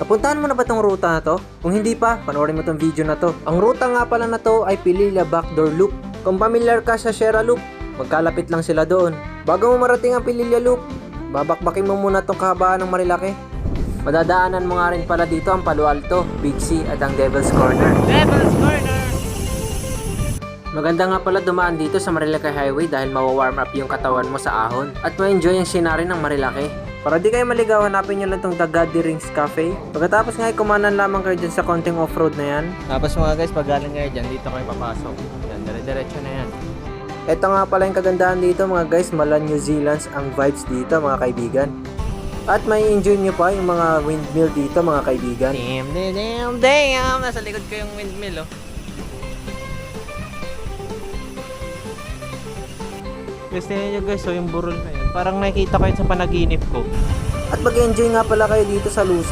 Napuntahan mo na ba tong ruta na to? Kung hindi pa, panoorin mo tong video na to. Ang ruta nga pala na to ay Pililla Backdoor Loop. Kung familiar ka sa Sierra Loop, magkalapit lang sila doon. Bago mo marating ang Pililla Loop, babakbakin mo muna tong kahabaan ng Marilaki. Madadaanan mo nga rin pala dito ang Palo Alto, Big C at ang Devil's Corner. Devil's Corner! Maganda nga pala dumaan dito sa Marilaki Highway dahil mawa-warm up yung katawan mo sa ahon at ma-enjoy ang scenery ng Marilaki. Para di kayo maligaw, hanapin nyo lang tong The Godly Rings Cafe. Pagkatapos nga ay kumanan lamang kayo dyan sa konting off-road na yan. Tapos mga guys, pag galing kayo dyan, dito kayo papasok. Yan, dire-diretso na yan. Ito nga pala yung kagandahan dito mga guys, mala New Zealand's ang vibes dito mga kaibigan. At may enjoy nyo pa yung mga windmill dito mga kaibigan. Damn! Nasa likod ko yung windmill, oh. Guys, tingnan nyo guys, so yung burol na yun. Parang nakikita ko yun sa panaginip ko. At mag-enjoy nga pala kayo dito sa Lusong.